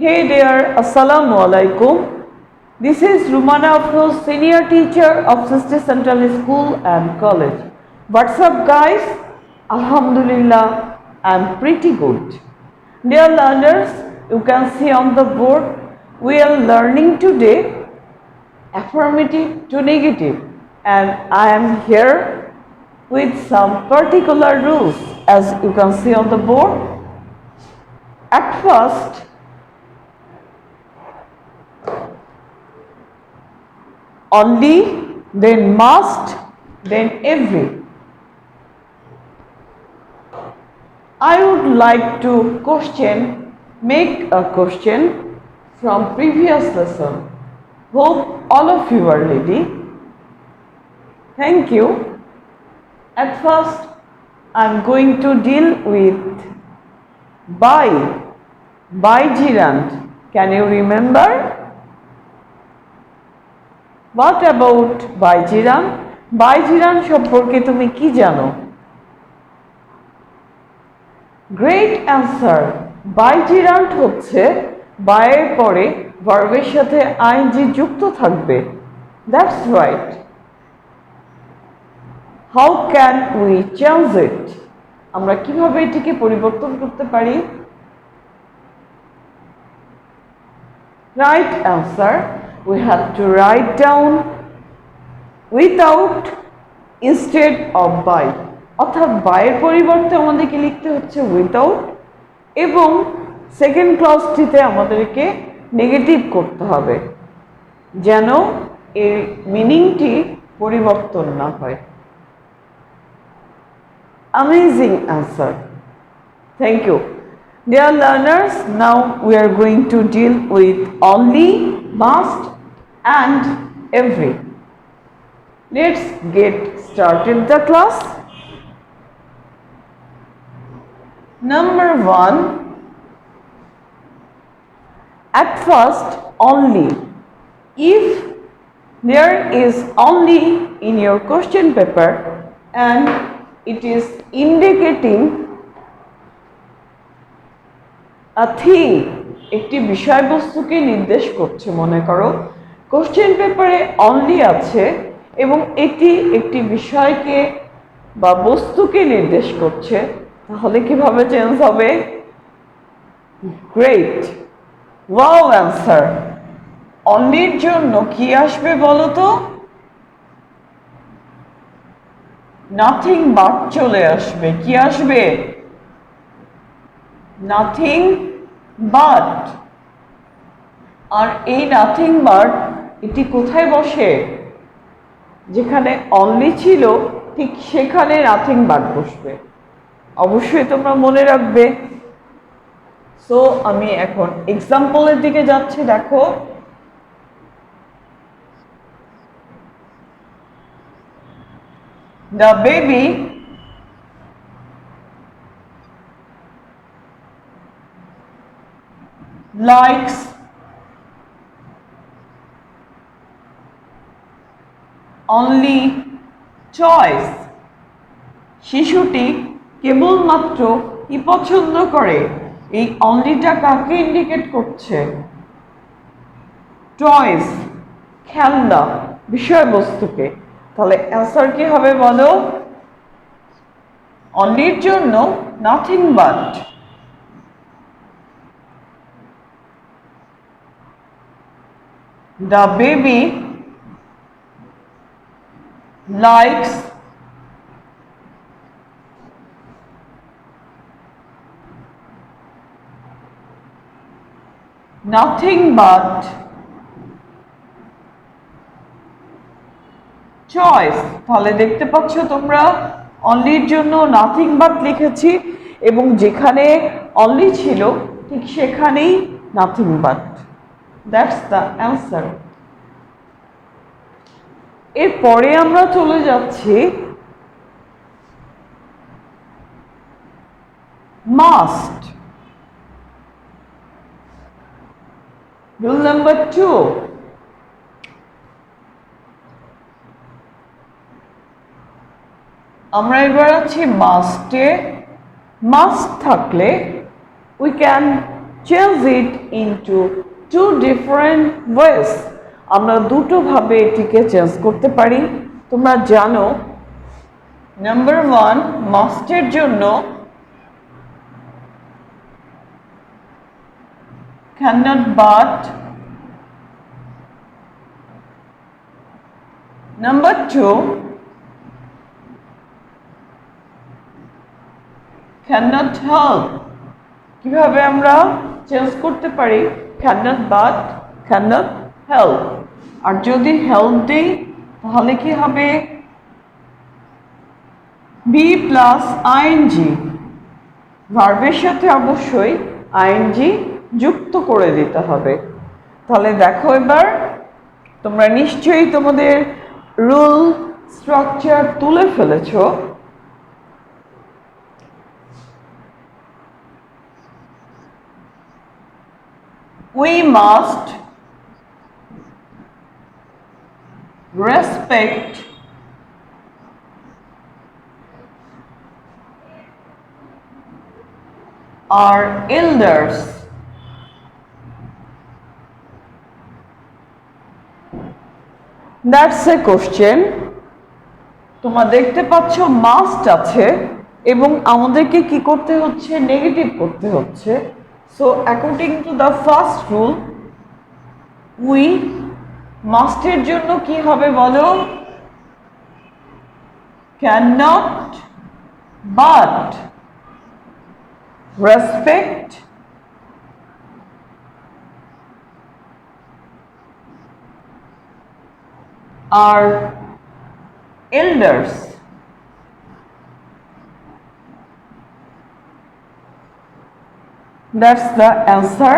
Hey there, Assalamu alaikum. This is Rumana Afroz, Senior Teacher of Sister Central School and College. What's up, guys? Alhamdulillah, I'm pretty good. Dear learners, you can see on the board, we are learning today affirmative to negative, and I am here with some particular rules as you can see on the board. At first, only, then must, then every. I would like to make a question from previous lesson. Hope all of you are ready. Thank you. At first, I'm going to deal with by gerund. Can you remember? What about by gerund? By gerund সম্পর্কে তুমি কি জানো? Great answer. By gerund হচ্ছে by এর পরে ভার্বের সাথে ing যুক্ত থাকবে. That's right. How can we change it? আমরা কিভাবে এটিকে পরিবর্তন করতে পারি? Right answer. We have to write down without instead of by. অর্থাৎ by এর পরিবর্তে আমাদেরকে লিখতে হচ্ছে without এবং সেকেন্ড ক্লজটিতে আমাদেরকে নেগেটিভ করতে হবে যেন এর মিনিংটি পরিবর্তন না হয়। Amazing answer. Thank you. Dear learners, now we are going to deal with only, must and every. Let's get started the class. Number 1. At first, only. If there is only in your question paper and it is indicating a thing, একটি বিষয়বস্তুকে নির্দেশ করছে। মনে করো question পেপারে only আছে এবং এটি একটি বিষয়কে বা বস্তুকে নির্দেশ করছে, তাহলে কিভাবে চেঞ্জ হবে? Great, wow answer. অনলির জন্য কি আসবে বলো তো? নাথিং বাট চলে আসবে। কি আসবে? Nothing but. আর এই নাথিং বাট এটি কোথায় বসে? যেখানে অনলি ছিল ঠিক সেখানে নাথিং বাট বসবে। অবশ্যই তোমরা মনে রাখবে। সো আমি এখন এক্সাম্পলের দিকে যাচ্ছি। দেখো, the baby likes only toys. শিশুটি কেবলমাত্র কি পছন্দ করে? এই অনলিটা কাকে ইন্ডিকেট করছে? টয়েস, খেলনা, বিষয়বস্তুকে। তাহলে অ্যান্সার কি হবে বলো? অনলির জন্য nothing but. The baby likes nothing but choice. তাহলে দেখতে পাচ্ছ তোমরা অনলির জন্য নাথিং বাট লিখেছি এবং যেখানে অনলি ছিল ঠিক সেখানেই nothing but. That's the answer. এরপরে আমরা চলে যাচ্ছি মাস্ট। Rule number 2। আমরা এবার আছি মাস্টে। মাস্ট থাকলে we can change it into two different ways. আমরা দুটো ভাবে এটিকে চেঞ্জ করতে পারি। তোমরা জানো, নাম্বার 1, মাস্টের জন্য cannot but, number 2, cannot help। কিভাবে আমরা চেঞ্জ করতে পারি? cannot but, cannot help। আর যদি হেল্প দেই তাহলে কি হবে? বি প্লাস আইএনজি, ভার্বের সাথে অবশ্যই আইএনজি যুক্ত করে দিতে হবে। তাহলে দেখো, এবার তোমরা নিশ্চয়ই তোমাদের রুল স্ট্রাকচার তুলে ফেলেছো। We must respect our elders। That's a question। তোমরা দেখতে পাচ্ছ মাস্ট আছে এবং আমাদেরকে কি করতে হচ্ছে? নেগেটিভ করতে হচ্ছে। So according to the first rule, we মাস্টের জন্য কি হবে বলো? cannot but respect our elders। That's the answer।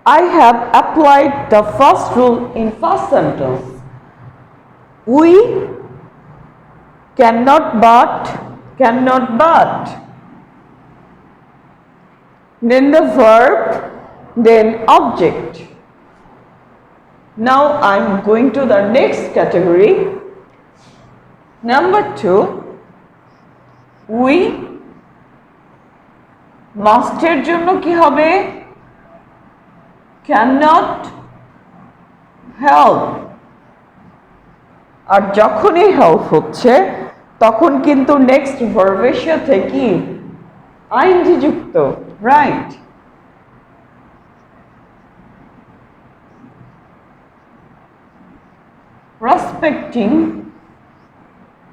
I have applied the first rule in first sentence. We cannot but, then the verb, then object। Now I'm going to the next category. Number 2, we মাস্টের জন্য কি হবে? cannot help। আর যখনই help হচ্ছে তখন কিন্তু next ভার্বের সাথে কি আইএনজি যুক্ত, রাইট? রেসপেক্টিং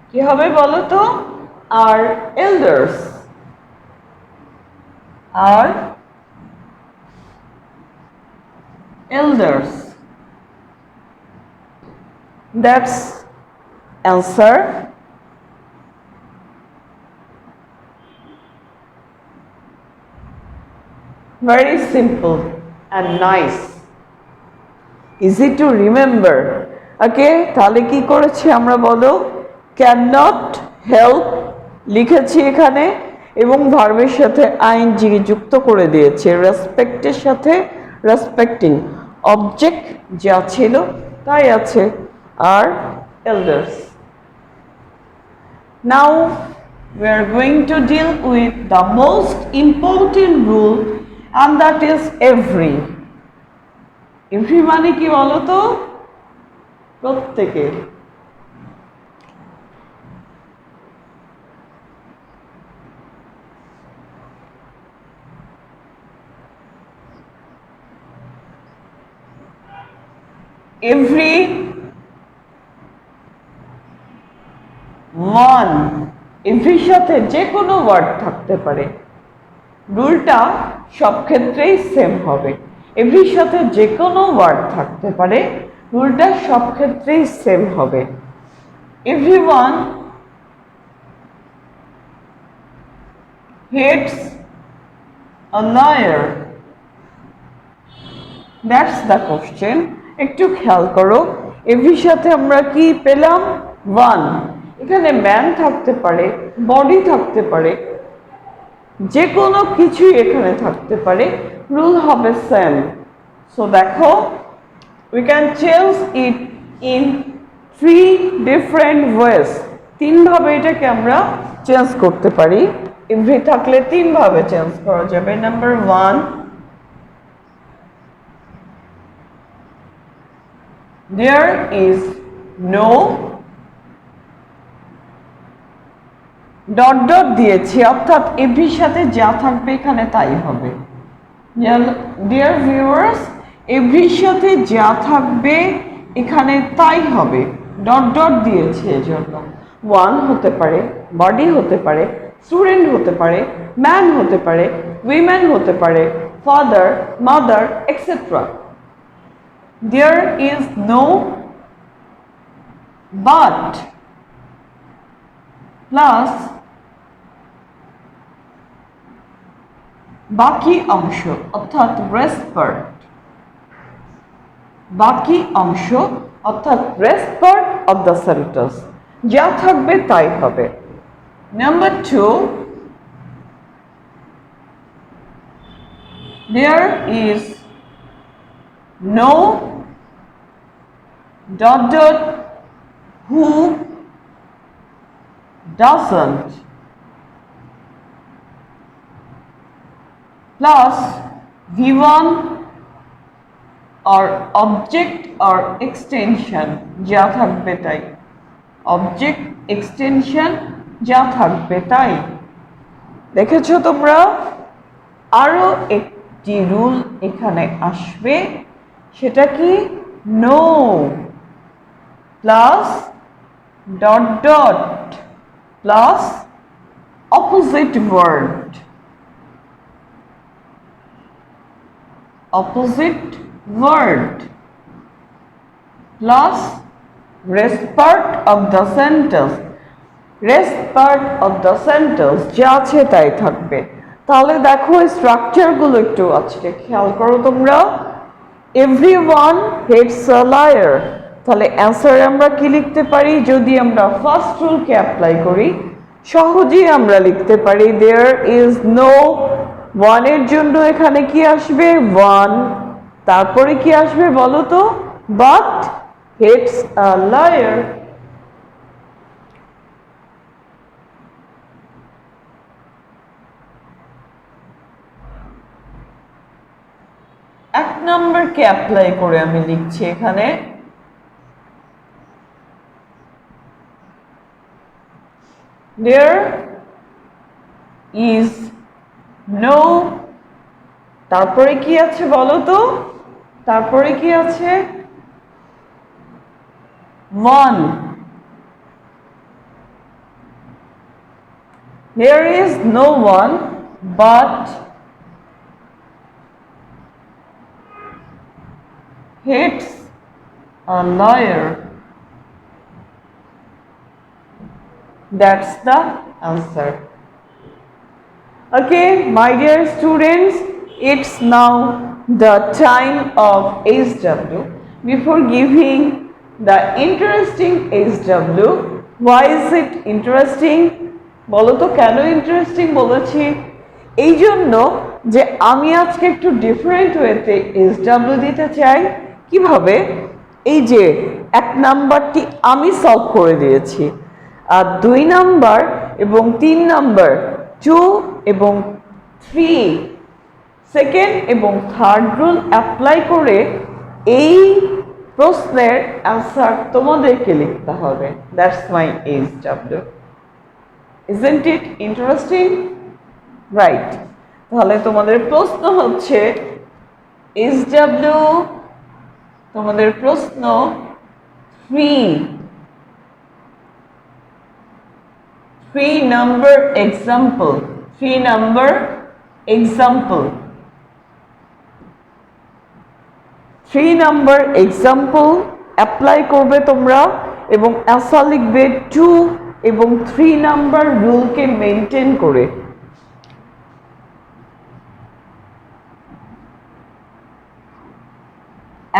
কি হবে বলো তো? আর এল্ডার্স, আর elders। That's answer। Very simple and nice, easy to remember। Okay, তাহলে কি করেছি আমরা বলো? cannot help লিখেছি এখানে এবং ভার্বের সাথে আইএনজি যুক্ত করে দিয়েছি। রেসপেক্টের সাথে রেসপেক্টিং, অবজেক্ট যা ছিল তাই আছে, আর elders। Now we are going to deal with the most important rule, and that is every। every মানে কি বলো তো? প্রত্যেকে। every one, এভরির সাথে যে কোনো ওয়ার্ড থাকতে পারে। রুলটা সব ক্ষেত্রেই সেম হবে। এভরির সাথে যে কোনো ওয়ার্ড থাকতে পারে, রুলটা সব ক্ষেত্রেই সেম হবে। everyone hates a liar। That's the question। একটু খেয়াল করো, এভরির সাথে আমরা কি পেলাম? ওয়ান। এখানে ম্যান থাকতে পারে, বডি থাকতে পারে, যে কোনো কিছুই এখানে থাকতে পারে, রুল হবে সেম। সো দেখো, we can change it in 3 different ways. 3 ভাবে এটাকে আমরা চেঞ্জ করতে পারি। এভরি থাকলে তিন ভাবে চেঞ্জ করা যাবে। Number 1, there is no dot dot দিয়েছি, অর্থাৎ এভরির সাথে যা থাকবে এখানে তাই হবে। ডিয়ার ভিউয়ার্স, এভরির সাথে যা থাকবে এখানে তাই হবে, ডট ডট দিয়েছি এজন্য। ওয়ান হতে পারে, বডি হতে পারে, স্টুডেন্ট হতে পারে, ম্যান হতে পারে, উইমেন হতে পারে, father, mother, etcetera. There is no but plus বাকি অংশ অর্থাৎ রেস্ট পার্ট, বাকি অংশ অর্থাৎ rest part of the sentence, যা থাকবে তাই হবে। Number 2, there is no dot dot who doesn't plus V1 or object or extension, যা থাকবে তাই, অবজেক্ট এক্সটেনশন যা থাকবে তাই। দেখেছো তোমরা? আরো একটি রুল এখানে আসবে, সেটা কি? No plus dot dot plus opposite word, opposite word plus rest part of the sentence, rest part of the sentence যা আছে তাই থাকবে। তাহলে দেখো স্ট্রাকচারগুলো একটু আজকে খেয়াল করো তোমরা। এভরিওয়ান হেটস আ লায়ার, তাহলে অ্যান্সারে আমরা কি লিখতে পারি? যদি আমরা ফার্স্ট রুলকে অ্যাপ্লাই করি সহজেই আমরা লিখতে পারি দেয়ার ইজ নো, ওয়ানের জন্য এখানে কি আসবে? ওয়ান। তারপরে কি আসবে বলো তো? But hates a liar. এক নম্বরকে অ্যাপ্লাই করে আমি লিখছি এখানে there is no, তারপরে কি আছে বলো তো? তারপরে কি আছে? one, there is no one but hates a liar. That's the answer. Okay, my dear students, it's now the time of SW. Before giving the interesting SW, why is it interesting? বলো তো কেন interesting বলেছি? এই জন্য যে আমি আজকে একটু ডিফারেন্ট ওয়েতে SW দিতে চাই। কিভাবে? এই যে এক নাম্বারটি আমি সলভ করে দিয়েছি, আর 2 নাম্বার এবং 3 নাম্বার 2 এবং 3 সেকেন্ড এবং থার্ড রুল অ্যাপ্লাই করে এই প্রশ্নের অ্যান্সার তোমাদেরকে লিখতে হবে। That's my SW। Isn't it interesting? Right. তাহলে তোমাদের প্রশ্ন হচ্ছে SW, তোমাদের প্রশ্ন 3 number example, 3 number example, 3 number example apply করবে তোমরা এবং অ্যান্সার লিখবে 2 এবং 3 নাম্বার রুলকে মেনটেন করে।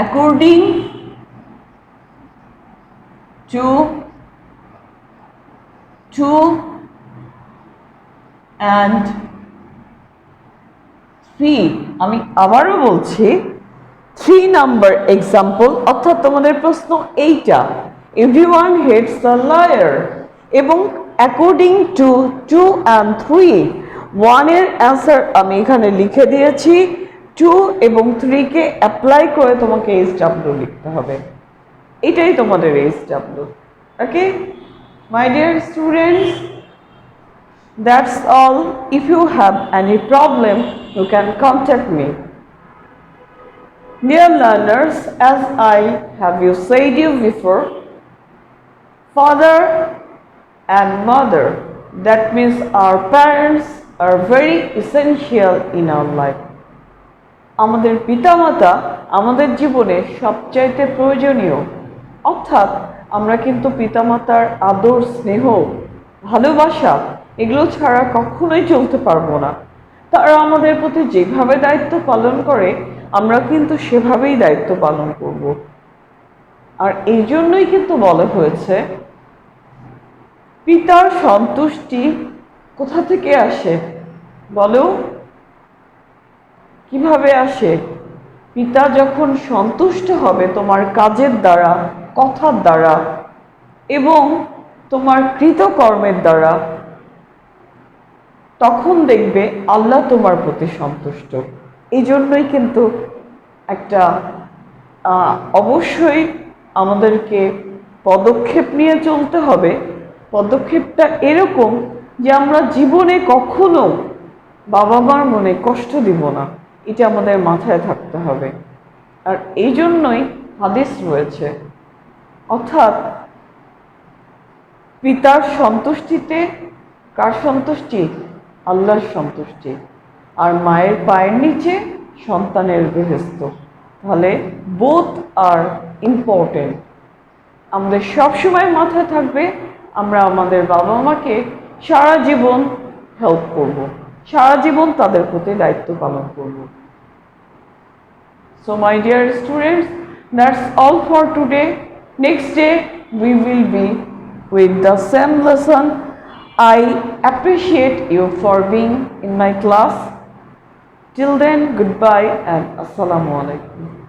According to 2 and 3, আমি আবারও বলছি 3 নাম্বার এক্সাম্পল, অর্থাৎ তোমাদের প্রশ্ন এইটা, এভরিওয়ান হেটস আ লায়ার, এবং অ্যাকর্ডিং টু 2 and 3 1 এর অ্যান্সার আমি এখানে লিখে দিয়েছি, 2 এবং 3 কে অ্যাপ্লাই করে তোমাকে এইচডব্লিউ লিখতে হবে। এটাই তোমাদের HW. Okay my dear students, that's all. If you have any problem you can contact me. Dear learners, as I have you said you before, father and mother, that means our parents, are very essential in our life. আমাদের পিতামাতা আমাদের জীবনে সবচাইতে প্রয়োজনীয়, অর্থাৎ আমরা কিন্তু পিতামাতার আদর, স্নেহ, ভালোবাসা এগুলো ছাড়া কখনোই চলতে পারবো না। তারা আমাদের প্রতি যেভাবে দায়িত্ব পালন করে আমরা কিন্তু সেভাবেই দায়িত্ব পালন করব। আর এই জন্যই কিন্তু বলা হয়েছে পিতার সন্তুষ্টি কোথা থেকে আসে বলো? কিভাবে আসে? পিতা যখন সন্তুষ্ট হবে তোমার কাজের দ্বারা, কথার দ্বারা এবং তোমার কৃতকর্মের দ্বারা, তখন দেখবে আল্লাহ তোমার প্রতি সন্তুষ্ট। এই জন্যই কিন্তু একটা অবশ্যই আমাদেরকে পদক্ষেপ নিয়ে চলতে হবে। পদক্ষেপটা এরকম যে আমরা জীবনে কখনো বাবা মার মনে কষ্ট দিব না, এটা আমাদের মাথায় থাকতে হবে। আর এই জন্যই হাদিস রয়েছে, অর্থাৎ পিতার সন্তুষ্টিতে কার সন্তুষ্টি? আল্লাহর সন্তুষ্টি। আর মায়ের পায়ের নিচে সন্তানের বেহেশত। তাহলে বোথ আর ইম্পর্টেন্ট। আমাদের সবসময় মাথায় থাকবে আমরা আমাদের বাবা মাকে সারা জীবন হেল্প করব, সারা জীবন তাদের প্রতি দায়িত্ব পালন করব। So my dear students, that's all for today. Next day we will be with the same lesson. I appreciate you for being in my class. Till then, goodbye and assalamu alaikum.